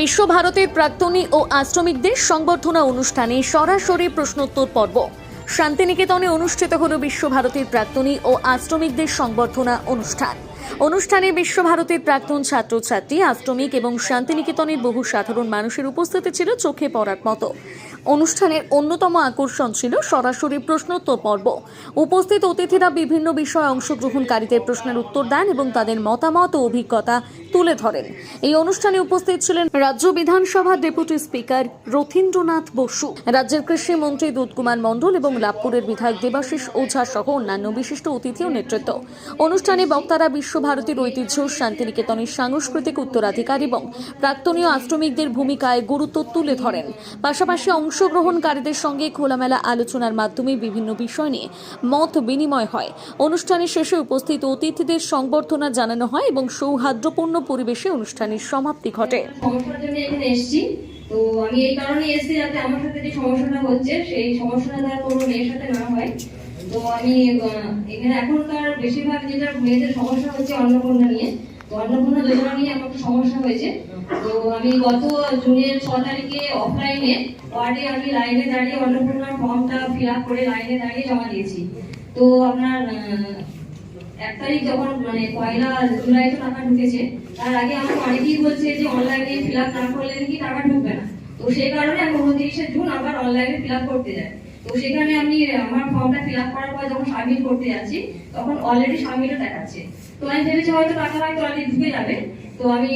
বিশ্বভারতীর প্রাক্তনী ও আশ্রমিকদের সংবর্ধনা অনুষ্ঠানে সরাসরি প্রশ্নোত্তর পর্ব। শান্তিনিকেতনে অনুষ্ঠিত হল বিশ্বভারতীর প্রাক্তনী ও আশ্রমিকদের সংবর্ধনা অনুষ্ঠানে বিশ্বভারতীর প্রাক্তন ছাত্রছাত্রী, আশ্রমিক এবং শান্তিনিকেতনের বহু সাধারণ মানুষের উপস্থিতি ছিল চোখে পড়ার মতো। অনুষ্ঠানের অন্যতম আকর্ষণ ছিল সরাসরি প্রশ্নোত্তর পর্ব। উপস্থিত অতিথিরা বিভিন্ন বিষয়ে অংশগ্রহণকারীদের প্রশ্নের উত্তর দেন এবং তাদের মতামত ও অভিজ্ঞতা তুলে ধরেন। এই অনুষ্ঠানে উপস্থিত ছিলেন রাজ্য বিধানসভার ডেপুটি স্পিকার রথীন্দ্রনাথ বসু, রাজ্যের কৃষি মন্ত্রী দুধকুমার মণ্ডল এবং লাভপুরের বিধায়ক দেবাশিস ওঝা সহ অন্যান্য বিশিষ্ট অতিথি ও নেতৃত্ব। অনুষ্ঠানে বক্তারা বিশ্বভারতীর ঐতিহ্য, শান্তিনিকেতনের সাংস্কৃতিক উত্তরাধিকার এবং প্রাক্তনীয় আশ্রমিকদের ভূমিকায় গুরুত্ব তুলে ধরেন। পাশাপাশি অংশগ্রহণকারীদের সঙ্গে খোলামেলা আলোচনার মাধ্যমে বিভিন্ন বিষয় নিয়ে মত বিনিময় হয়। অনুষ্ঠানের শেষে উপস্থিত অতিথিদের সংবর্ধনা জানানো হয় এবং সৌহার্দ্যপূর্ণ পরিবেশে অনুষ্ঠানের সমাপ্তি ঘটে। তো আমি এই কারণে এসেছি যাতে আমার সাথে যে সমস্যাটা হচ্ছে সেই সমস্যাটা যাতে কোনো মেয়ের সাথে না হয়। তো আমি এখানে এখনকার বেশিরভাগ যেটা মেয়েদের সমস্যা হচ্ছে অন্নপূর্ণা নিয়ে, তো অন্নপূর্ণা যোজনা নিয়ে আমার একটা সমস্যা হয়েছে। তো আমি গত জুনের 6 তারিখে অফলাইনে ওয়ার্ডে আমি লাইনে দাঁড়িয়ে অন্নপূর্ণার ফর্মটা ফিল আপ করে লাইনে দাঁড়িয়ে জমা দিয়েছি। তো আপনার 1 তারিখ যখন পয়লা জুলাই তো টাকা ঢুকেছে, তার আগে আমাকে অনেকেই বলছে যে অনলাইনে ফিল আপ না করলে নাকি টাকা ঢুকবে না। তো সেই কারণে আমি 29শে জুন আবার অনলাইনে ফিল আপ করতে যাই। তো সেখানে আমি আমার ফর্মটা ফিল আপ করার পর যখন সাবমিট করতে যাচ্ছি তখন অলরেডি সাবমিটও দেখাচ্ছে। তো আমি ভেবেছি হয়তো টাকা হয়তো অলরেডি ঢুকে যাবে। তো আমি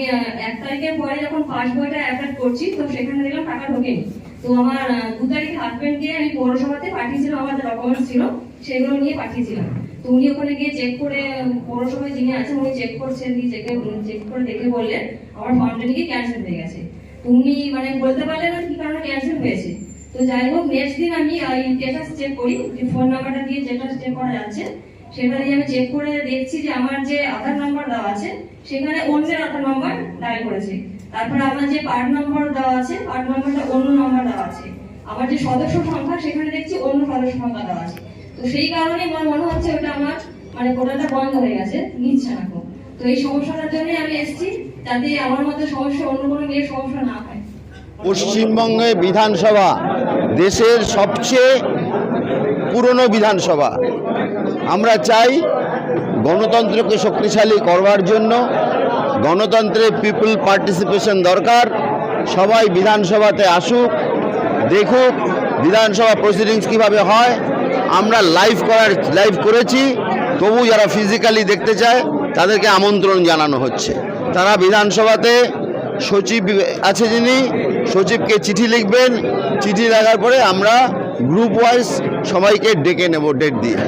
1 তারিখের পরে যখন পাস বইটা অ্যাপ্লাই করছি তো সেখানে দেখলাম টাকা ঢোকেনি। তো আমার 2 তারিখে হাজবেন্ডকে আমি পৌরসভাতে পাঠিয়েছিলাম, আমার যে ডকুমেন্টস ছিল সেগুলো নিয়ে পাঠিয়েছিলাম। তো উনি ওখানে গিয়ে চেক করে, পৌরসভায় যিনি আছেন উনি চেক করছেন, দিয়ে চেক করে দেখে বললেন আমার ফর্মটা নাকি ক্যান্সেল হয়ে গেছে। তো উনি বলতে পারলেন না কি কারণে ক্যান্সেল হয়েছে। তো যাই হোক, নেক্সট দিন আমি স্ট্যাটাস চেক করি, যে ফোন নাম্বারটা দিয়ে স্ট্যাটাস চেক করা যাচ্ছে সেটা দিয়ে আমি চেক করে দেখছি যে আমার যে আধার নাম্বার দেওয়া আছে সেখানে অন্যের আধার নাম্বার ডায়াল করেছে। তারপরে আমার যে পার্ট নাম্বার দেওয়া আছে, পার্ট নাম্বারটা অন্য নাম্বার দেওয়া আছে। আমার যে সদস্য সংখ্যা সেখানে দেখছি অন্য সদস্য সংখ্যা দেওয়া আছে। তো সেই কারণে আমার মনে হচ্ছে ওটা আমার পোর্টালটা বন্ধ হয়ে গেছে, নিচ্ছে না। তো এই সমস্যাটার জন্য আমি এসেছি যাতে আমার মতো সমস্যা অন্য কোনো মেয়ের সমস্যা না হয়। পশ্চিমবঙ্গে বিধানসভা দেশের সবচেয়ে পুরনো বিধানসভা। আমরা চাই গণতন্ত্রকে শক্তিশালী করবার জন্য গণতন্ত্রে পিপল পার্টিসিপেশন দরকার। সবাই বিধানসভাতে আসুক, দেখুক বিধানসভা প্রসিডিংস কীভাবে হয়। আমরা লাইভ করেছি, তবু যারা ফিজিক্যালি দেখতে চায় তাদেরকে আমন্ত্রণ জানানো হচ্ছে। তারা বিধানসভাতে সচিব আছে, যিনি সচিবকে চিঠি লিখবেন, চিঠি লেখার পরে আমরা গ্রুপ ওয়াইজ সবাইকে ডেকে নেব ডেট দিয়ে।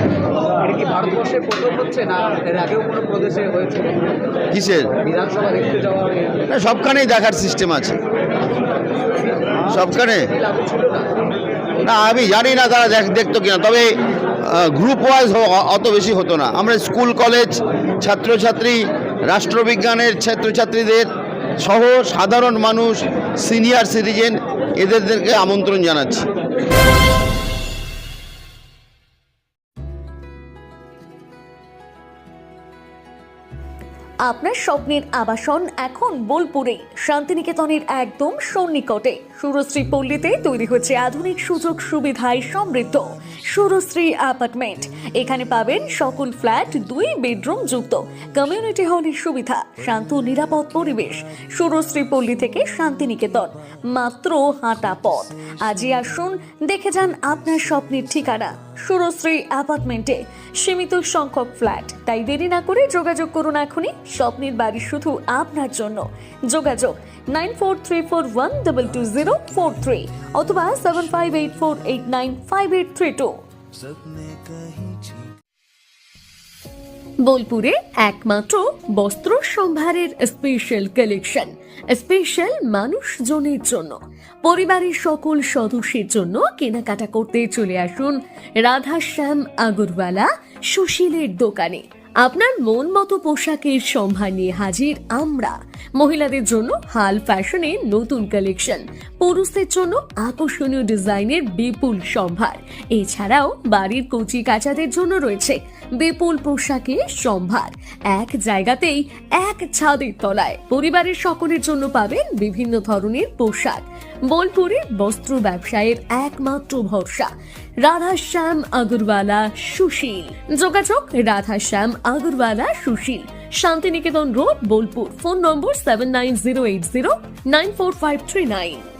কিসের না, সবখানেই দেখার সিস্টেম আছে, সবখানে না। আমি জানি না তারা দেখতো কিনা, তবে গ্রুপ ওয়াইজ অত বেশি হতো না। আমরা স্কুল কলেজ ছাত্রছাত্রী, রাষ্ট্রবিজ্ঞানের ছাত্রছাত্রীদের সহ সাধারণ মানুষ, সিনিয়র সিটিজেন এদেরকে আমন্ত্রণ জানাচ্ছি। আপনার স্বপ্নের আবাসন এখন বোলপুরে, শান্তিনিকেতনের একদম সন্নিকটে সুরশ্রী পল্লীতে তৈরি হচ্ছে আধুনিক সুযোগ সুবিধায় সমৃদ্ধ সুরশ্রী অ্যাপার্টমেন্ট। এখানে পাবেন সকল ফ্ল্যাট 2 বেডরুম যুক্ত, কমিউনিটি হলের সুবিধা, শান্ত নিরাপদ পরিবেশ। সুরশ্রী পল্লী থেকে শান্তিনিকেতন মাত্র হাঁটা পথ। আজই আসুন, দেখে যান আপনার স্বপ্নের ঠিকানা সুরশ্রী অ্যাপার্টমেন্টে। সীমিত সংখ্যক ফ্ল্যাট, তাই দেরি না করে যোগাযোগ করুন এখনই। স্বপ্নের বাড়ি শুধু আপনার জন্য। যোগাযোগ 9434122043 অথবা 7584895832। বোলপুরে একমাত্র বস্ত্র সম্ভারের স্পেশাল কালেকশন, স্পেশাল মানুষজনের জন্য, পরিবারের সকল সদস্যের জন্য কেনাকাটা করতে চলে আসুন রাধাশ্যাম আগরওয়ালা সুশীলের দোকানে। আপনার মন মতো পোশাকের সম্ভার নিয়ে হাজির আমরা। মহিলাদের জন্য হাল ফ্যাশনের নতুন কালেকশন, পুরুষদের জন্য আকর্ষণীয় ডিজাইনের বিপুল সম্ভার। এছাড়াও বাড়ির কচি কাচাদের জন্য রয়েছে বিপুল পোশাকের সম্ভার। এক জায়গাতেই এক ছাদের তলায় পরিবারের সকলের জন্য পাবেন বিভিন্ন ধরনের পোশাক। বোলপুরের বস্ত্র ব্যবসায়ের একমাত্র ভরসা রাধাশ্যাম আগরওয়ালা সুশীল। যোগাযোগ Radheshyam Agarwala Sushil, Santiniketan road, Bolpur. Phone number 7908094539।